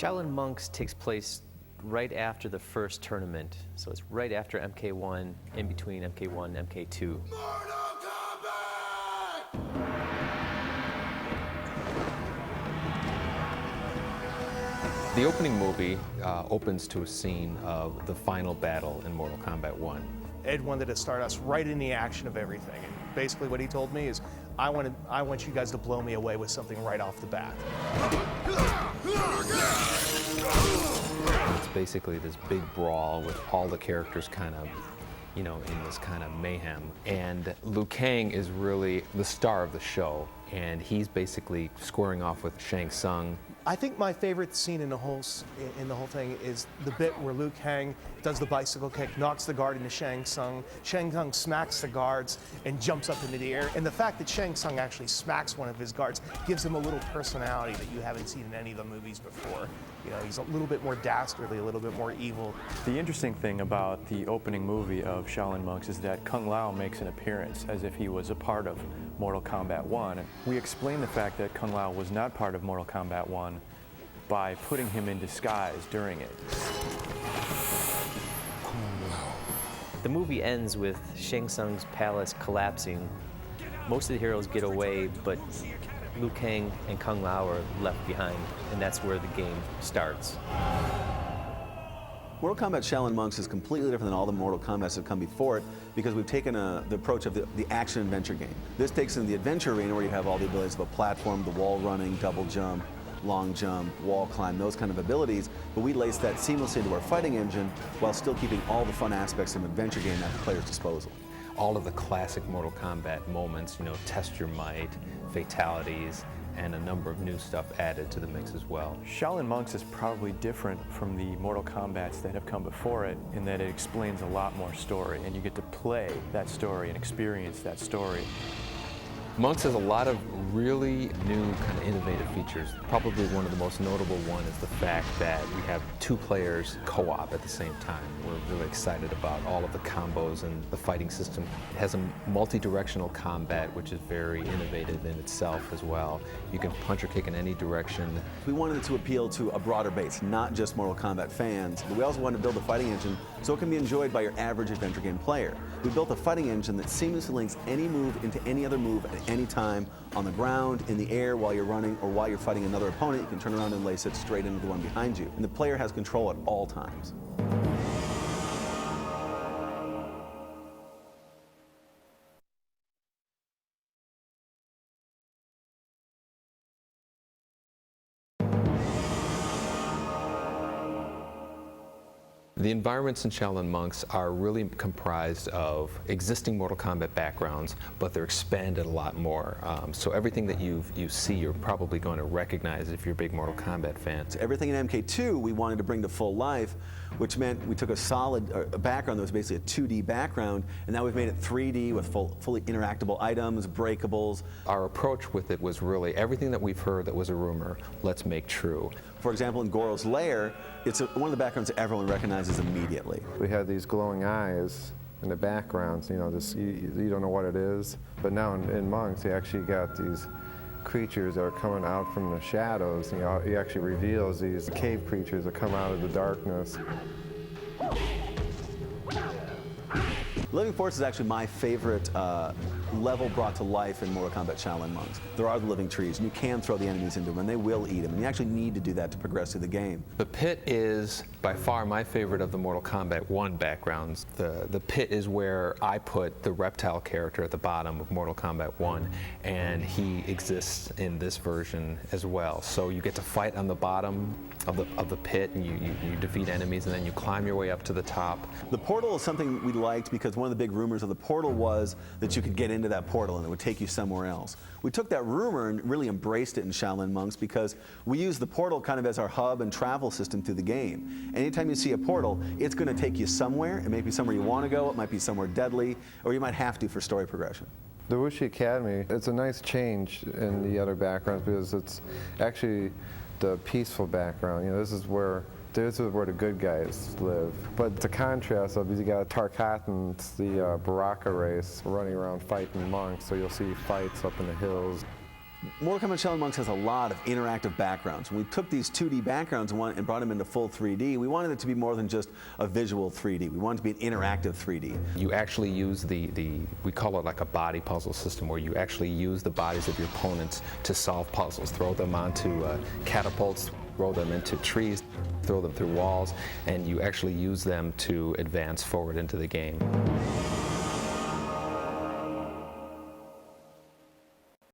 Shaolin Monks takes place right after the first tournament, so it's right after MK1, in between MK1 and MK2. The opening movie opens to a scene of the final battle in Mortal Kombat 1. Ed wanted to start us right in the action of everything, and basically what he told me is, I want you guys to blow me away with something right off the bat. It's basically this big brawl with all the characters kind of, you know, in this kind of mayhem. And Liu Kang is really the star of the show, and he's basically squaring off with Shang Tsung. I think my favorite scene in the whole thing is the bit where Liu Kang does the bicycle kick, knocks the guard into Shang Tsung. Shang Tsung smacks the guards and jumps up into the air. And the fact that Shang Tsung actually smacks one of his guards gives him a little personality that you haven't seen in any of the movies before. You know, he's a little bit more dastardly, a little bit more evil. The interesting thing about the opening movie of Shaolin Monks is that Kung Lao makes an appearance as if he was a part of Mortal Kombat 1. And we explain the fact that Kung Lao was not part of Mortal Kombat 1 by putting him in disguise during it. The movie ends with Shang Tsung's palace collapsing. Most of the heroes get away, but Liu Kang and Kung Lao are left behind, and that's where the game starts. Mortal Kombat Shaolin Monks is completely different than all the Mortal Kombats that have come before it because we've taken the approach of the action-adventure game. This takes in the adventure arena where you have all the abilities of a platform, the wall running, double jump, long jump, wall climb, those kind of abilities, but we lace that seamlessly into our fighting engine while still keeping all the fun aspects of an adventure game at the player's disposal. All of the classic Mortal Kombat moments, you know, test your might, fatalities, and a number of new stuff added to the mix as well. Shaolin Monks is probably different from the Mortal Kombats that have come before it in that it explains a lot more story, and you get to play that story and experience that story. Monks has a lot of really new kind of innovative features. Probably one of the most notable one is the fact that we have two players co-op at the same time. We're really excited about all of the combos and the fighting system. It has a multi-directional combat, which is very innovative in itself as well. You can punch or kick in any direction. We wanted it to appeal to a broader base, not just Mortal Kombat fans, but we also wanted to build a fighting engine so it can be enjoyed by your average adventure game player. We built a fighting engine that seamlessly links any move into any other move at any time, on the ground, in the air, while you're running, or while you're fighting another opponent. You can turn around and lace it straight into the one behind you. And the player has control at all times. The environments in Shaolin Monks are really comprised of existing Mortal Kombat backgrounds, but they're expanded a lot more. So everything that you see, you're probably going to recognize if you're a big Mortal Kombat fan. So everything in MK2 we wanted to bring to full life, which meant we took a solid background that was basically a 2D background, and now we've made it 3D with fully interactable items, breakables. Our approach with it was really everything that we've heard that was a rumor, let's make true. For example, in Goro's lair, it's one of the backgrounds that everyone recognizes immediately. We had these glowing eyes in the backgrounds, you know, just, you don't know what it is. But now in Monks, you actually got these creatures that are coming out from the shadows. You know, he actually reveals these cave creatures that come out of the darkness. Living Force is actually my favorite level brought to life in Mortal Kombat Shaolin Monks. There are the living trees, and you can throw the enemies into them, and they will eat them, and you actually need to do that to progress through the game. The pit is by far my favorite of the Mortal Kombat 1 backgrounds. The pit is where I put the reptile character at the bottom of Mortal Kombat 1, and he exists in this version as well. So you get to fight on the bottom of the pit, and you defeat enemies, and then you climb your way up to the top. The portal is something we liked because one of the big rumors of the portal was that you could get into that portal and it would take you somewhere else. We took that rumor and really embraced it in Shaolin Monks because we use the portal kind of as our hub and travel system through the game. Anytime you see a portal, it's going to take you somewhere. It may be somewhere you want to go, it might be somewhere deadly, or you might have to for story progression. The Wuxi Academy, it's a nice change in the other backgrounds because it's actually the peaceful background. You know, this is where the good guys live. But the contrast of you got Tarkatans, the Baraka race, running around fighting monks, so you'll see fights up in the hills. Mortal Kombat Showlin Monks has a lot of interactive backgrounds. When we took these 2D backgrounds and brought them into full 3D, we wanted it to be more than just a visual 3D. We wanted it to be an interactive 3D. You actually use we call it like a body puzzle system, where you actually use the bodies of your opponents to solve puzzles. Throw them onto catapults, throw them into trees, throw them through walls, and you actually use them to advance forward into the game.